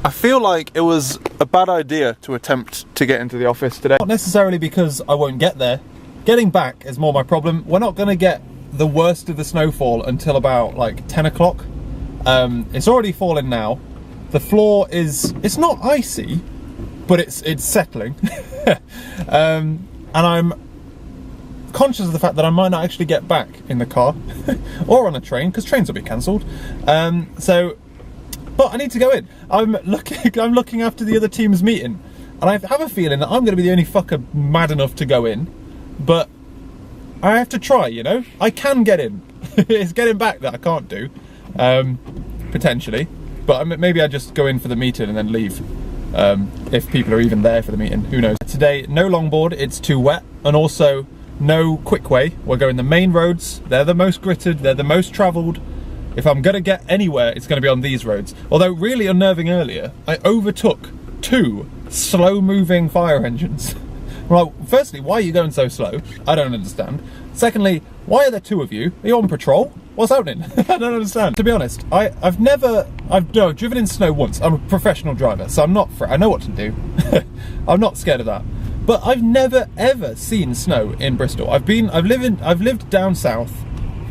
I feel like it was a bad idea to attempt to get into the office today. Not necessarily because I won't get there. Getting back is more my problem. We're not going to get the worst of the snowfall until about like 10 o'clock. It's already falling now. The floor it's not icy, but it's settling. And I'm conscious of the fact that I might not actually get back in the car or on a train, because trains will be cancelled. But I need to go in. I'm looking after the other team's meeting, and I have a feeling that I'm going to be the only fucker mad enough to go in. But I have to try, you know. I can get in. It's getting back that I can't do, potentially. But maybe I just go in for the meeting and then leave. If people are even there for the meeting, who knows. Today, no longboard, it's too wet, and also no quick way. We're going the main roads. They're the most gritted, they're the most travelled. If I'm gonna get anywhere, it's gonna be on these roads. Although really unnerving earlier, I overtook 2 slow-moving fire engines. Well, firstly, why are you going so slow? I don't understand. Secondly, why are there 2 of you? Are you on patrol? What's happening? I don't understand. To be honest, I've driven in snow once. I'm a professional driver, so I'm not I know what to do. I'm not scared of that. But I've never ever seen snow in Bristol. I've lived down south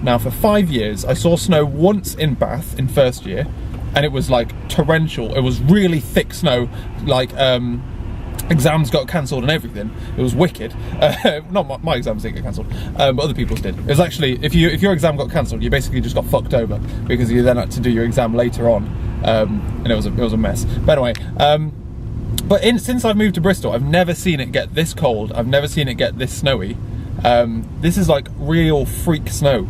now for 5 years. I saw snow once in Bath in first year, and it was like torrential. It was really thick snow, like exams got cancelled and everything. It was wicked. Not my exams didn't get cancelled, but other people's did. It was actually, if your exam got cancelled, you basically just got fucked over, because you then had to do your exam later on, and it was a mess. But anyway, since I've moved to Bristol, I've never seen it get this cold. I've never seen it get this snowy. This is like real freak snow.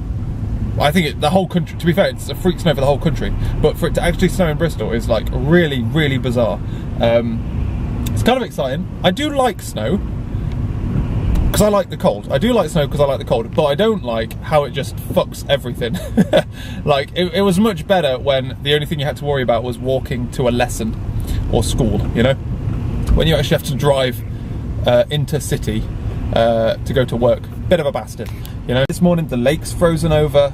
I think the whole country, to be fair, it's a freak snow for the whole country, but for it to actually snow in Bristol is like really, really bizarre. It's kind of exciting. I do like snow, because I like the cold. I do like snow because I like the cold, but I don't like how it just fucks everything. Like, it was much better when the only thing you had to worry about was walking to a lesson or school, you know? When you actually have to drive intercity to go to work. Bit of a bastard, you know? This morning the lake's frozen over.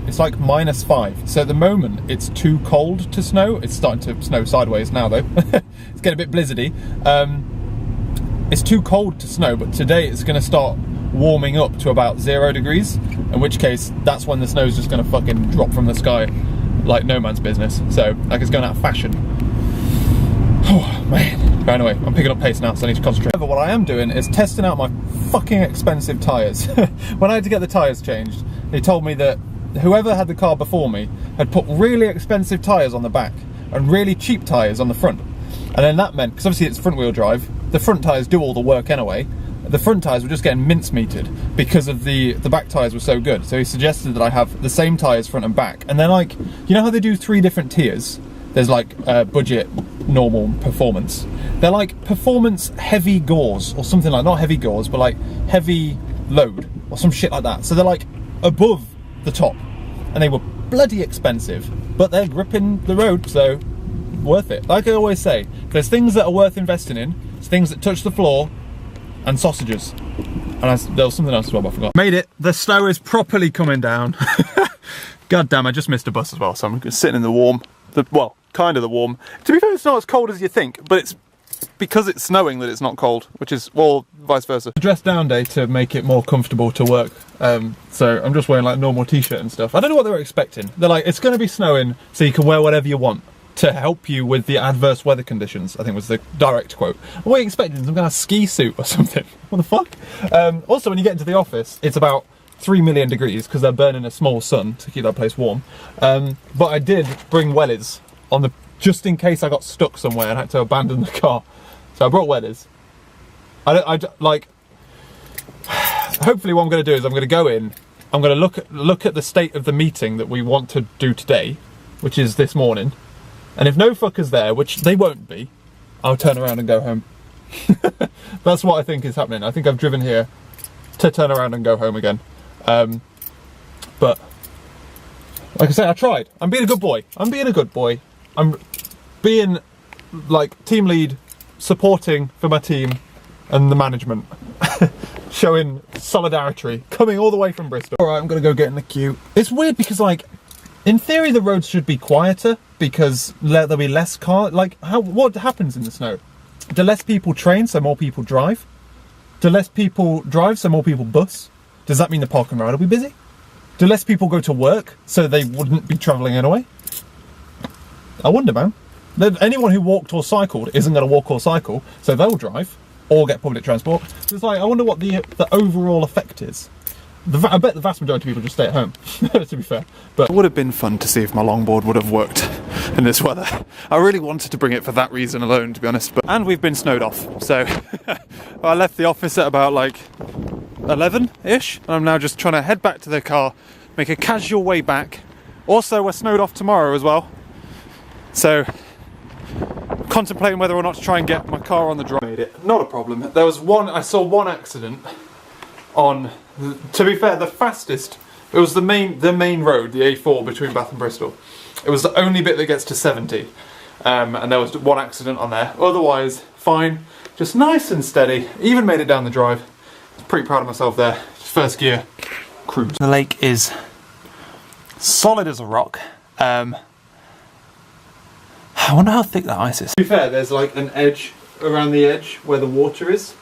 It's like -5, so at the moment it's too cold to snow. It's starting to snow sideways now though. It's getting a bit blizzardy. It's too cold to snow, but today it's going to start warming up to about 0 degrees, in which case that's when the snow's just going to fucking drop from the sky like no man's business. So like, it's going out of fashion. Oh man. But anyway, I'm picking up pace now, so I need to concentrate. But what I am doing is testing out my fucking expensive tyres. When I had to get the tyres changed, they told me that whoever had the car before me had put really expensive tyres on the back and really cheap tyres on the front. And then that meant, because obviously it's front wheel drive, the front tyres do all the work anyway. The front tyres were just getting mincemeated because of the back tyres were so good. So he suggested that I have the same tyres front and back. And then, like, you know how they do 3 different tiers? There's like budget, normal, performance. They're like performance heavy gauze or something like, not heavy gauze, but like heavy load or some shit like that. So they're like above the top, and they were bloody expensive, but they're gripping the road, so worth it. Like I always say, there's things that are worth investing in. It's things that touch the floor, and sausages. And there was something else as well, but I forgot. Made it. The snow is properly coming down. God damn, I just missed a bus as well, so I'm sitting in the warm. Well, kind of the warm. To be fair, it's not as cold as you think, but it's because it's snowing that it's not cold, which is, well, vice versa. Dress down day to make it more comfortable to work. So I'm just wearing like normal t-shirt and stuff. I don't know what they were expecting. They're like, it's going to be snowing, so you can wear whatever you want to help you with the adverse weather conditions, I think was the direct quote. What are you expecting? Some kind of ski suit or something? What the fuck? Also, when you get into the office, it's about 3 million degrees because they're burning a small sun to keep that place warm. But I did bring wellies on the, just in case I got stuck somewhere and had to abandon the car. So I brought wellies. Like, hopefully what I'm going to do is I'm going to go in, I'm going to look at the state of the meeting that we want to do today, which is this morning. And if no fuckers there, which they won't be, I'll turn around and go home. That's what I think is happening. I think I've driven here to turn around and go home again. But like I say, I tried. I'm being a good boy. I'm being a good boy. I'm being like team lead, supporting for my team and the management. Showing solidarity, coming all the way from Bristol. All right, I'm gonna go get in the queue. It's weird because, like, in theory the roads should be quieter, because there'll be less car. Like, what happens in the snow? Do less people train, so more people drive? Do less people drive, so more people bus? Does that mean the park and ride will be busy? Do less people go to work, so they wouldn't be travelling anyway? I wonder, man. Anyone who walked or cycled isn't going to walk or cycle, so they'll drive or get public transport. So it's like, I wonder what the overall effect is. I bet the vast majority of people just stay at home, to be fair. But it would have been fun to see if my longboard would have worked in this weather. I really wanted to bring it for that reason alone, to be honest. And we've been snowed off, so I left the office at about like 11-ish, and I'm now just trying to head back to the car, make a casual way back. Also, we're snowed off tomorrow as well, so contemplating whether or not to try and get my car on the drive. Made it. Not a problem. I saw one accident on, to be fair, the fastest. It was the main road, the A4 between Bath and Bristol. It was the only bit that gets to 70, and there was one accident on there. Otherwise, fine, just nice and steady. Even made it down the drive. Pretty proud of myself there. First gear cruise. The lake is solid as a rock. I wonder how thick that ice is. To be fair, there's like an edge around the edge where the water is,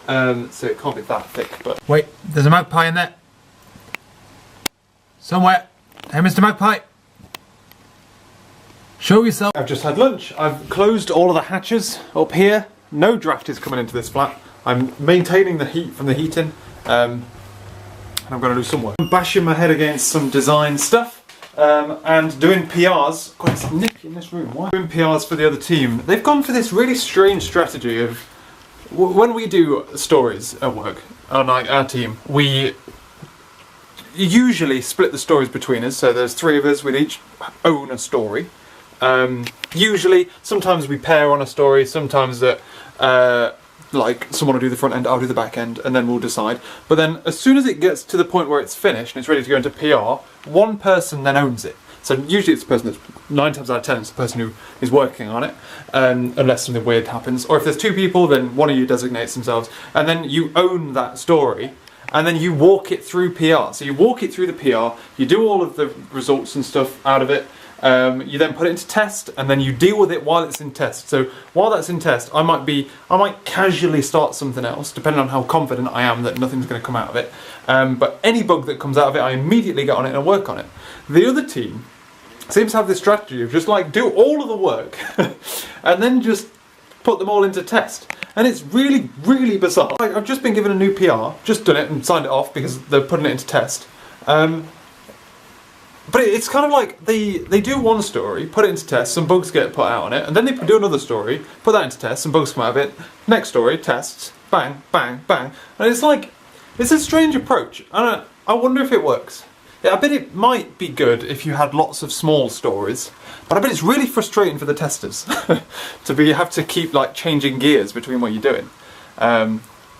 so it can't be that thick. But wait, there's a magpie in there somewhere. Hey, Mr. Magpie, show yourself. I've just had lunch. I've closed all of the hatches up here. No draft is coming into this flat. I'm maintaining the heat from the heating, and I'm going to do some work. I'm bashing my head against some design stuff, and doing PRs. God, it's nippy in this room. Why? Doing PRs for the other team. They've gone for this really strange strategy of, when we do stories at work, on our team, we usually split the stories between us, so there's 3 of us, we'd each own a story. Usually, sometimes we pair on a story, sometimes that like someone will do the front end, I'll do the back end, and then we'll decide. But then as soon as it gets to the point where it's finished and it's ready to go into PR, one person then owns it. So usually it's the person that's 9 times out of 10, it's the person who is working on it, unless something weird happens. Or if there's 2 people, then one of you designates themselves, and then you own that story, and then you walk it through PR. So you walk it through the PR, you do all of the results and stuff out of it, you then put it into test, and then you deal with it while it's in test. So while that's in test, I might casually start something else, depending on how confident I am that nothing's going to come out of it. But any bug that comes out of it, I immediately get on it and work on it. The other team seems to have this strategy of just like do all of the work and then just put them all into test. And it's really, really bizarre. I've just been given a new PR, just done it and signed it off because they're putting it into test. But it's kind of like they do one story, put it into test, some bugs get put out on it, and then they do another story, put that into test, some bugs come out of it, next story, tests, bang, bang, bang. And it's like, it's a strange approach. I wonder if it works. Yeah, I bet it might be good if you had lots of small stories, but I bet it's really frustrating for the testers to have to keep like changing gears between what you're doing.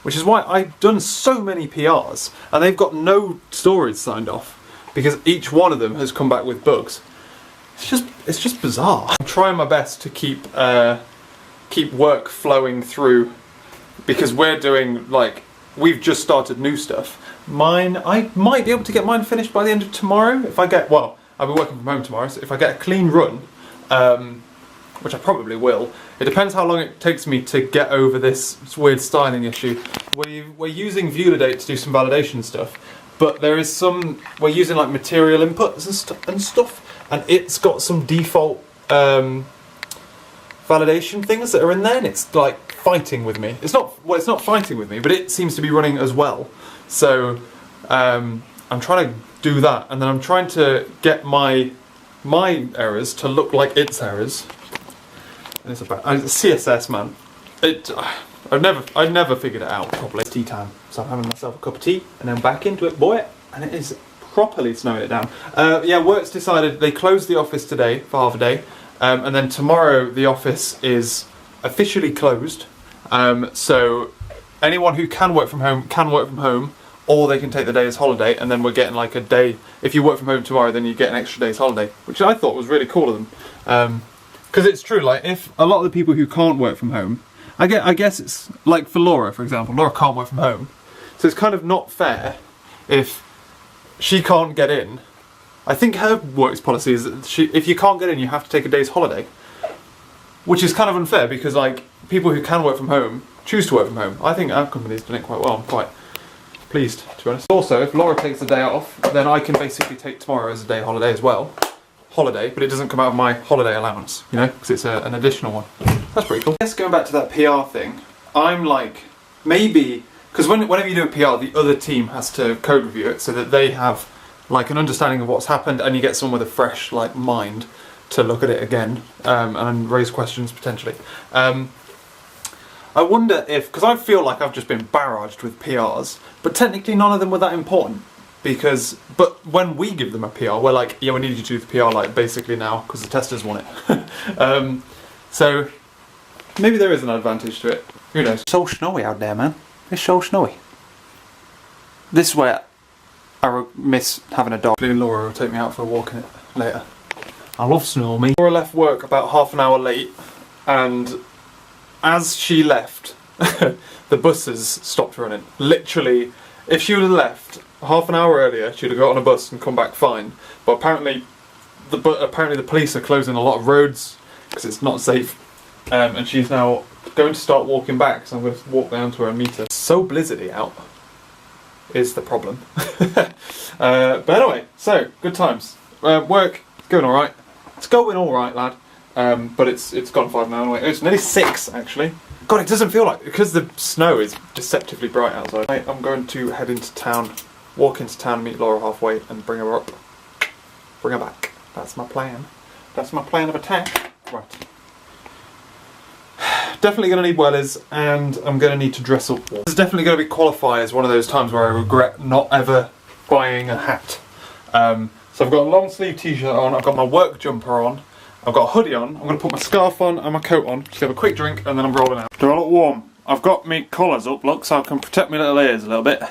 Which is why I've done so many PRs, and they've got no stories signed off, because each one of them has come back with bugs. It's just bizarre. I'm trying my best to keep work flowing through, because we're doing, like, we've just started new stuff. Mine, I might be able to get mine finished by the end of tomorrow. If I get, well, I'll be working from home tomorrow, so if I get a clean run, which I probably will, it depends how long it takes me to get over this weird styling issue. We're using Viewdate to do some validation stuff, but there is we're using like material inputs and stuff, and it's got some default validation things that are in there, and it's like fighting with me. It's not fighting with me, but it seems to be running as well. So I'm trying to do that, and then I'm trying to get my errors to look like its errors. And it's about CSS, man. I've never figured it out properly. It's tea time, so I'm having myself a cup of tea, and then back into it, boy, and it is properly snowing it down. Yeah, work's decided they closed the office today for half a day, and then tomorrow the office is officially closed. So anyone who can work from home, or they can take the day as holiday, and then we're getting like a day. If you work from home tomorrow, then you get an extra day's holiday, which I thought was really cool of them. Because it's true, like if a lot of the people who can't work from home, I guess it's like for Laura, for example. Laura can't work from home, so it's kind of not fair if she can't get in. I think her works policy is that if you can't get in, you have to take a day's holiday. Which is kind of unfair because like people who can work from home choose to work from home. I think our company's done it quite well. I'm quite pleased, to be honest. Also, if Laura takes the day off, then I can basically take tomorrow as a day holiday as well. Holiday, but it doesn't come out of my holiday allowance, you know, because it's an additional one. That's pretty cool. Just going back to that PR thing, I'm like, maybe, because whenever you do a PR, the other team has to code review it so that they have like an understanding of what's happened, and you get someone with a fresh like mind to look at it again and raise questions potentially. I wonder if, because I feel like I've just been barraged with PRs, but technically none of them were that important. But when we give them a PR, we're like, yeah, we need you to do the PR like basically now because the testers want it. So maybe there is an advantage to it. Who knows? It's so snowy out there, man. It's so snowy. This is where I miss having a dog. Laura will take me out for a walk in it later. I love snow, me. Laura left work about half an hour late, and as she left, the buses stopped running. Literally, if she would have left half an hour earlier, she'd have got on a bus and come back fine. But apparently the police are closing a lot of roads because it's not safe. And she's now going to start walking back, so I'm going to walk down to her and meet her. It's so blizzardy out is the problem. But anyway, so good times. Work going all right. It's going all right, lad. But it's gone 5 now anyway. It's nearly 6 actually. God, it doesn't feel like, because the snow is deceptively bright outside. I'm going to head into town, walk into town, meet Laura halfway, and bring her up. Bring her back. That's my plan. That's my plan of attack. Right. Definitely going to need wellies, and I'm going to need to dress up. This is definitely going to be qualify as one of those times where I regret not ever buying a hat. So I've got a long sleeve t-shirt on, I've got my work jumper on, I've got a hoodie on, I'm going to put my scarf on and my coat on, just have a quick drink and then I'm rolling out. Do I look warm? I've got my collars up, look, so I can protect my little ears a little bit.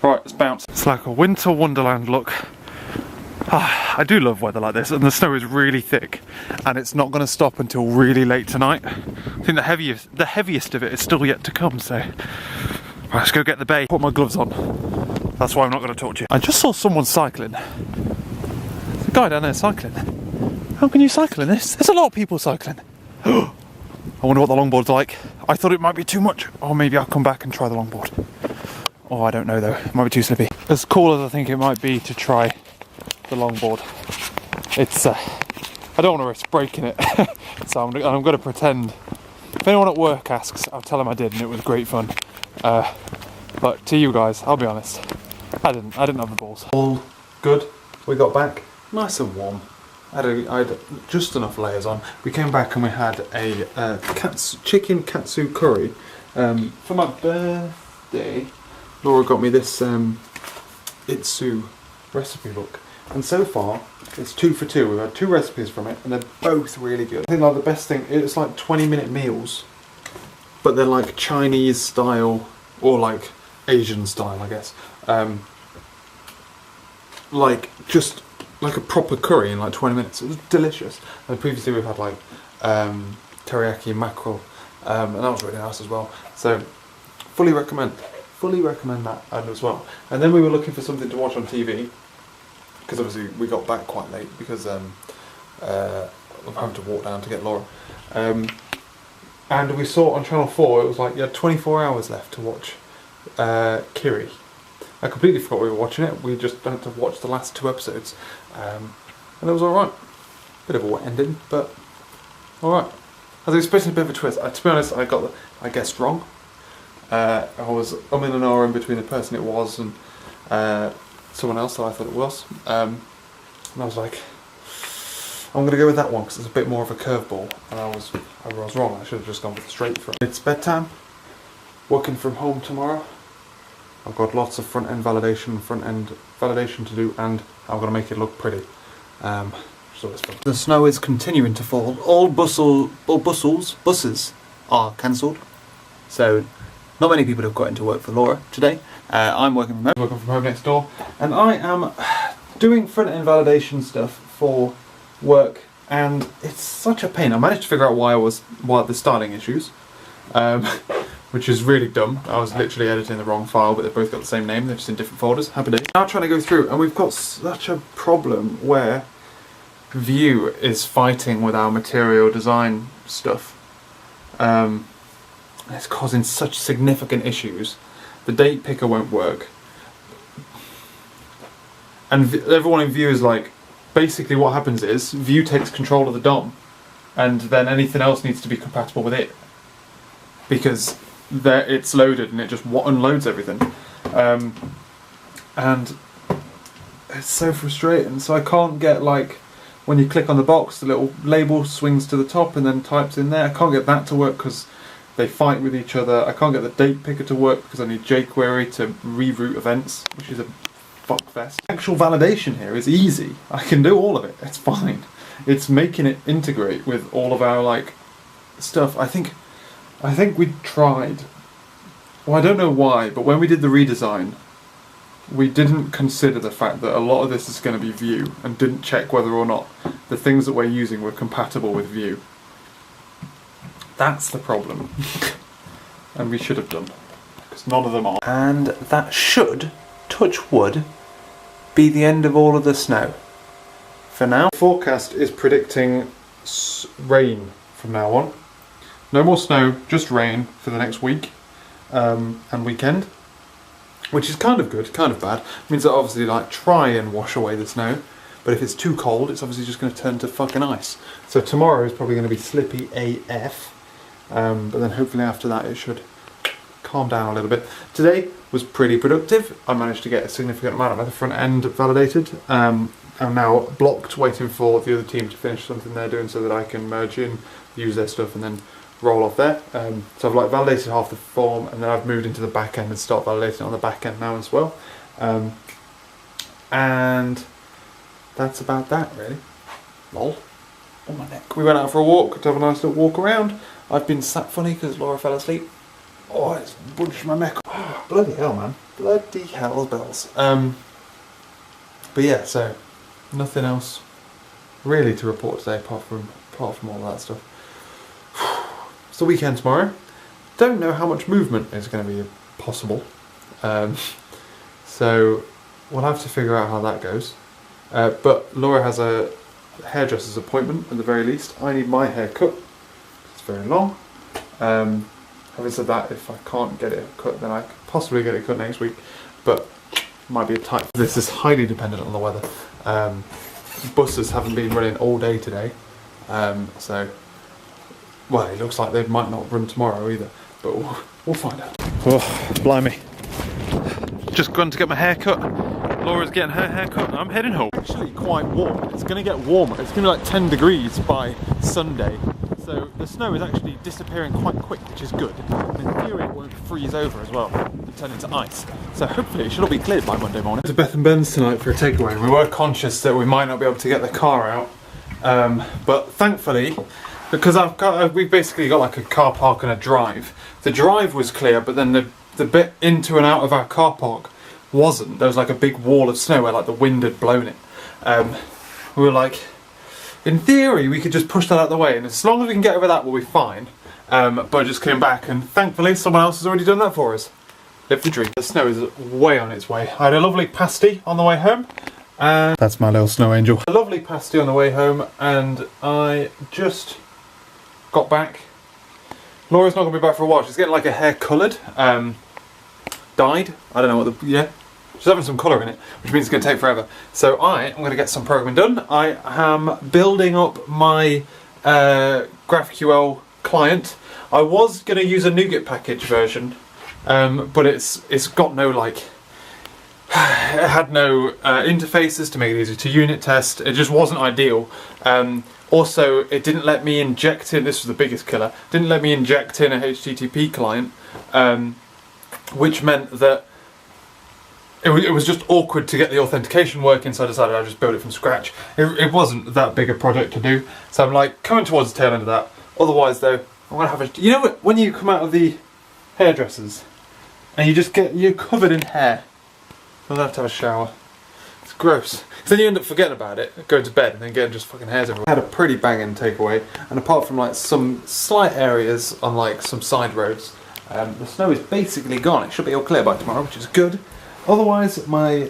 Right, let's bounce. It's like a winter wonderland look. I do love weather like this, and the snow is really thick and it's not going to stop until really late tonight. I think the heaviest of it is still yet to come, so right, let's go get the bay, put my gloves on. That's why I'm not going to talk to you. I just saw someone cycling. There's a guy down there cycling. How can you cycle in this? There's a lot of people cycling. I wonder what the longboard's like. I thought it might be too much. Or maybe I'll come back and try the longboard. Oh, I don't know though. It might be too slippy. As cool as I think it might be to try the longboard, it's I don't want to risk breaking it. So I'm going to pretend. If anyone at work asks, I'll tell them I did and it was great fun. But to you guys, I'll be honest, I didn't have the balls. All good. We got back nice and warm. I had just enough layers on. We came back and we had a chicken katsu curry. For my birthday, Laura got me this Itsu recipe book. And so far, it's 2 for 2. We've had 2 recipes from it and they're both really good. I think like the best thing, it's like 20-minute meals, but they're like Chinese style or like Asian style, I guess. Like just like a proper curry in like 20 minutes. It was delicious. And previously we've had like teriyaki mackerel, and that was really nice as well. So fully recommend that as well. And then we were looking for something to watch on TV, because obviously we got back quite late because of having to walk down to get Laura. And we saw on Channel 4, it was like you had 24 hours left to watch Kiri. I completely forgot we were watching it. We just had to watch the last 2 episodes, and it was alright. Bit of a wet ending, but alright. I was expecting a bit of a twist. To be honest, I guessed wrong. I was umming and ahhing between the person it was and someone else that I thought it was. And I was like, I'm going to go with that one because it's a bit more of a curveball. And I was wrong. I should have just gone with the straight throw. It's bedtime. Working from home tomorrow. I've got lots of front-end validation to do, and I'm going to make it look pretty. So it's fun. The snow is continuing to fall. All buses are cancelled. So not many people have got into work for Laura today. I'm working from home next door, and I am doing front-end validation stuff for work, and it's such a pain. I managed to figure out why the styling issues. which is really dumb. I was literally editing the wrong file, but they've both got the same name, they're just in different folders. Happy days. Now trying to go through, and we've got such a problem where Vue is fighting with our material design stuff. It's causing such significant issues. The date picker won't work. And everyone in Vue is like, basically what happens is, Vue takes control of the DOM, and then anything else needs to be compatible with it. Because it's loaded and it just unloads everything. And it's so frustrating. So I can't get, like, when you click on the box, the little label swings to the top and then types in there. I can't get that to work because they fight with each other. I can't get the date picker to work because I need jQuery to reroute events, which is a fuckfest. Actual validation here is easy. I can do all of it. It's fine. It's making it integrate with all of our, like, stuff. I think we tried. Well, I don't know why, but when we did the redesign, we didn't consider the fact that a lot of this is going to be Vue, and didn't check whether or not the things that we're using were compatible with Vue. That's the problem. And we should have done, because none of them are. And that should, touch wood, be the end of all of the snow. For now. The forecast is predicting rain from now on. No more snow, just rain for the next week and weekend. Which is kind of good, kind of bad. It means that obviously, like, try and wash away the snow. But if it's too cold, it's obviously just going to turn to fucking ice. So tomorrow is probably going to be slippy AF. But then hopefully after that it should calm down a little bit. Today was pretty productive. I managed to get a significant amount of the front end validated. I'm now blocked, waiting for the other team to finish something they're doing so that I can merge in, use their stuff, and then roll off there. So I've, like, validated half the form, and then I've moved into the back end and start validating on the back end now as well. And that's about that, really. Lol. On my neck. We went out for a walk to have a nice little walk around. I've been sat funny because Laura fell asleep. Oh, it's bunched my neck. Oh, bloody hell, man. Bloody hell's bells. But yeah, so nothing else really to report today apart from all that stuff. It's the weekend tomorrow. Don't know how much movement is going to be possible. So we'll have to figure out how that goes. But Laura has a hairdresser's appointment at the very least. I need my hair cut. It's very long. Having said that, if I can't get it cut, then I could possibly get it cut next week. But it might be a tight. This is highly dependent on the weather. Buses haven't been running all day today. So, well, it looks like they might not run tomorrow either. But we'll find out. Oh, blimey. Just gone to get my hair cut. Laura's getting her hair cut and I'm heading home. Actually quite warm. It's going to get warmer. It's going to be like 10 degrees by Sunday. So the snow is actually disappearing quite quick, which is good. And in theory it won't freeze over as well and turn into ice. So hopefully it should all be cleared by Monday morning. To Beth and Ben's tonight for a takeaway. We were conscious that we might not be able to get the car out. But thankfully, because we've basically got like a car park and a drive. The drive was clear, but then the bit into and out of our car park wasn't. There was like a big wall of snow where like the wind had blown it. We were like, in theory we could just push that out of the way, and as long as we can get over that we'll be fine. But I just came back and thankfully someone else has already done that for us. Live the dream. The snow is way on its way. I had a lovely pasty on the way home. And that's my little snow angel. A lovely pasty on the way home, and I just got back. Laura's not going to be back for a while. She's getting like her hair coloured. Dyed. I don't know what the... yeah. She's having some colour in it, which means it's going to take forever. So I am going to get some programming done. I am building up my GraphQL client. I was going to use a NuGet package version, but it's got no like... it had no interfaces to make it easy to unit test. It just wasn't ideal. Also, it didn't let me inject in... this was the biggest killer. Didn't let me inject in a HTTP client, which meant that it was just awkward to get the authentication working, so I decided I'd just build it from scratch. It wasn't that big a project to do, so I'm like coming towards the tail end of that. Otherwise though, I'm going to have a... you know when you come out of the hairdressers and you're covered in hair? I'm going to have a shower. It's gross. Then you end up forgetting about it, going to bed, and then getting just fucking hairs everywhere. I had a pretty banging takeaway, and apart from like some slight areas on like some side roads, The snow is basically gone. It should be all clear by tomorrow, which is good. Otherwise, my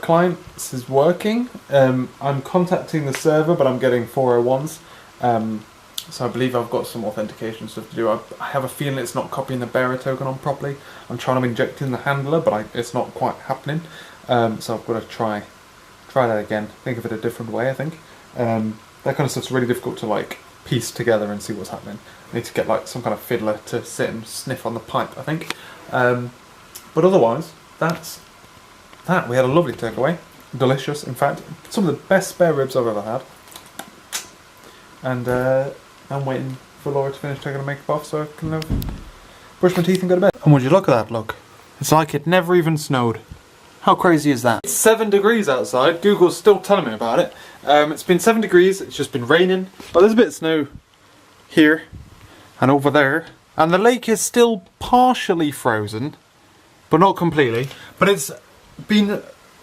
client is working. I'm contacting the server, but I'm getting 401s. So I believe I've got some authentication stuff to do. I have a feeling it's not copying the bearer token on properly. I'm trying to inject in the handler, but it's not quite happening. So I've got to try that again. Think of it a different way, I think. That kind of stuff's really difficult to like piece together and see what's happening. I need to get like some kind of fiddler to sit and sniff on the pipe, I think. But otherwise, that's that. We had a lovely takeaway. Delicious, in fact. Some of the best spare ribs I've ever had. And I'm waiting for Laura to finish taking her makeup off so I can brush my teeth and go to bed. And would you look at that, look. It's like it never even snowed. How crazy is that? It's 7 degrees outside. Google's still telling me about it. It's been 7 degrees, it's just been raining. But there's a bit of snow here and over there. And the lake is still partially frozen, but not completely. But it's been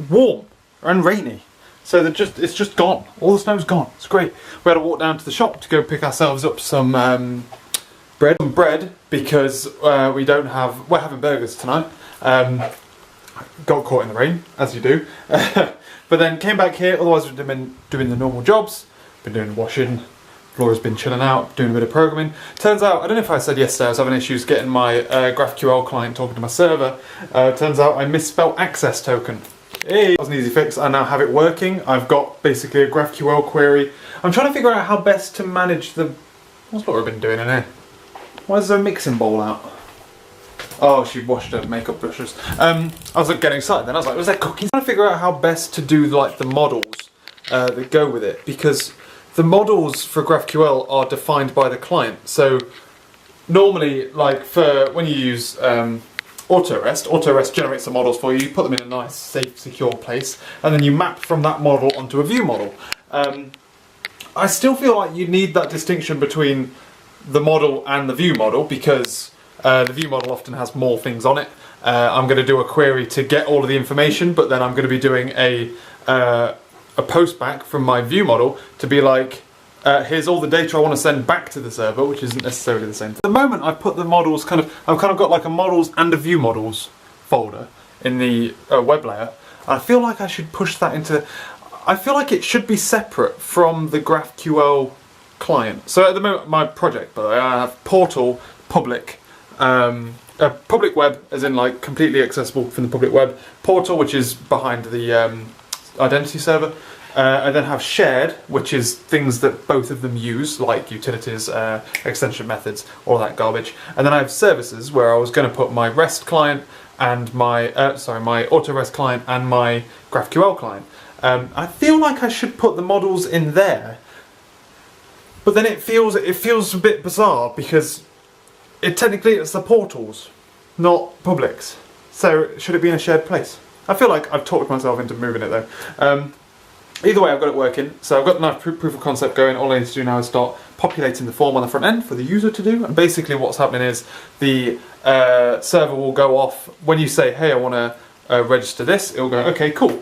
warm and rainy. So it's just gone. All the snow's gone. It's great. We had to walk down to the shop to go pick ourselves up some bread because we're having burgers tonight. Got caught in the rain, as you do. But then came back here, otherwise we've been doing the normal jobs. Been doing washing. Laura's been chilling out, doing a bit of programming. Turns out, I don't know if I said yesterday, I was having issues getting my GraphQL client talking to my server. Turns out I misspelled access token. Hey, that was an easy fix. I now have it working. I've got basically a GraphQL query. I'm trying to figure out how best to manage the... What's Laura been doing in here? Why is there a mixing bowl out? Oh, she washed her makeup brushes. I was like getting excited then. I was like, was there cookies? I'm trying to figure out how best to do like the models that go with it, because the models for GraphQL are defined by the client. So normally, like for when you use Autorest generates the models for you. You put them in a nice, safe, secure place, and then you map from that model onto a view model. I still feel like you need that distinction between the model and the view model, because the view model often has more things on it. I'm going to do a query to get all of the information, but then I'm going to be doing a post back from my view model to be like, here's all the data I want to send back to the server, which isn't necessarily the same thing. At the moment, I've put the models I've kind of got like a models and a view models folder in the web layer. I feel like I should push that into. I feel like it should be separate from the GraphQL client. So at the moment, my project, by the way, I have portal, public, public web, as in like completely accessible from the public web, portal, which is behind the identity server, and then have shared, which is things that both of them use, like utilities, extension methods, all that garbage. And then I have services, where I was going to put my REST client and my my Autorest client and my GraphQL client. I feel like I should put the models in there, but then it feels a bit bizarre because technically it's the portals, not publics. So should it be in a shared place? I feel like I've talked myself into moving it though. Either way, I've got it working, so I've got the nice proof of concept going. All I need to do now is start populating the form on the front end for the user to do. And basically what's happening is the server will go off. When you say, hey, I want to register this, it'll go, okay, cool.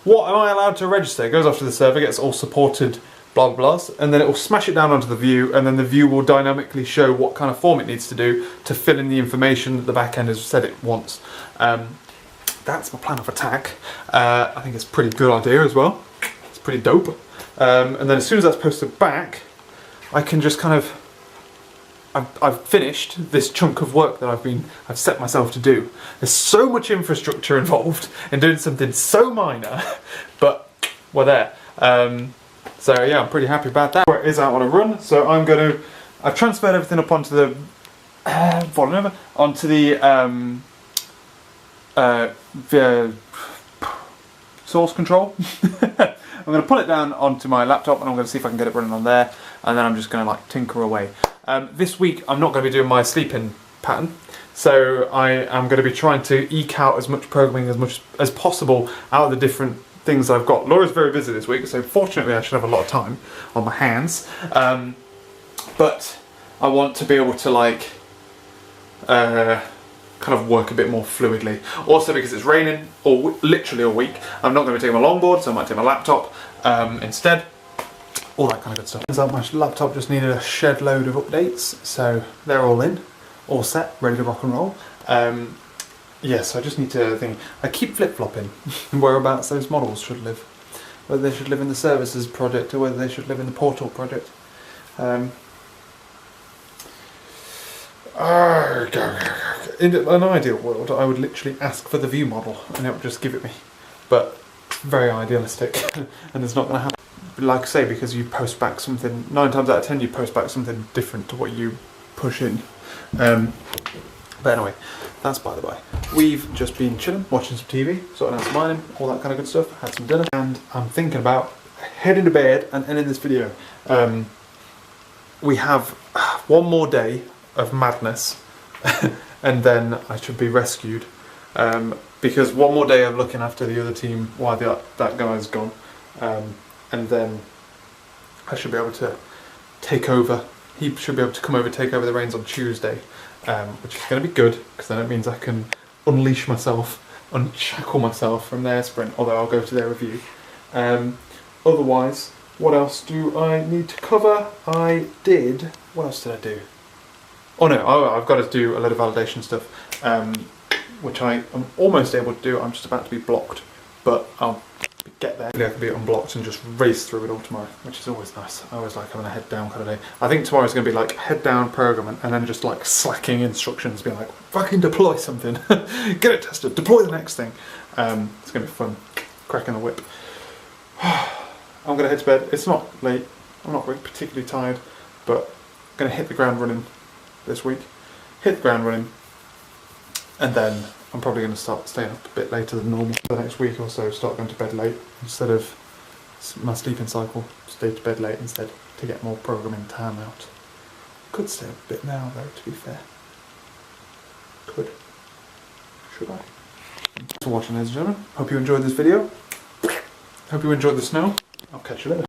What am I allowed to register? It goes off to the server, gets all supported blah blah blahs, and then it will smash it down onto the view, and then the view will dynamically show what kind of form it needs to do to fill in the information that the back end has said it wants. That's my plan of attack. I think it's a pretty good idea as well. It's pretty dope. And then as soon as that's posted back, I can just kind of... I've finished this chunk of work that I've set myself to do. There's so much infrastructure involved in doing something so minor, but we're there. So yeah, I'm pretty happy about that. It is out on a run, so I've transferred everything up onto the source control. I'm going to pull it down onto my laptop and I'm going to see if I can get it running on there, and then I'm just going to like tinker away. This week I'm not going to be doing my sleep-in pattern, so I am going to be trying to eke out as much programming as possible out of the different things I've got. Laura's very busy this week, so fortunately I should have a lot of time on my hands, but I want to be able to like kind of work a bit more fluidly. Also because it's raining literally all week, I'm not going to be taking my longboard, so I might take my laptop instead. All that kind of good stuff. Turns out my laptop just needed a shed load of updates, so they're all in. all set, ready to rock and roll. Yes, I just need to think. I keep flip-flopping whereabouts those models should live. Whether they should live in the services project or whether they should live in the portal project. In an ideal world, I would literally ask for the view model and it would just give it me. But very idealistic, and it's not going to happen. Like I say, because you post back something, 9 times out of 10 you post back something different to what you push in. But anyway, that's by the by. We've just been chilling, watching some TV, sorting out some ironing, all that kind of good stuff, had some dinner, and I'm thinking about heading to bed and ending this video. We have one more day of madness and then I should be rescued. Because one more day of looking after the other team while that guy's gone. And then I should be able to take over. He should be able to come over, take over the reins on Tuesday. Which is going to be good, because then it means I can unleash myself, unshackle myself from their sprint, although I'll go to their review. Otherwise, what else do I need to cover? What else did I do? Oh no, I've got to do a lot of validation stuff, which I am almost able to do. I'm just about to be blocked, but I'll get there. I can be unblocked and just race through it all tomorrow, which is always nice. I always like having a head down kind of day. I think tomorrow's going to be like head down programming and then just like slacking instructions, being like, fucking deploy something, get it tested, deploy the next thing. It's going to be fun, cracking the whip. I'm going to head to bed. It's not late, I'm not really particularly tired, but I'm going to hit the ground running this week. Hit the ground running, and then I'm probably going to start staying up a bit later than normal for the next week or so, start going to bed late instead of my sleeping cycle, stay to bed late instead to get more programming time out. Could stay up a bit now though, to be fair. Could. Should I? Thanks for watching, ladies and gentlemen. Hope you enjoyed this video. Hope you enjoyed the snow. I'll catch you later.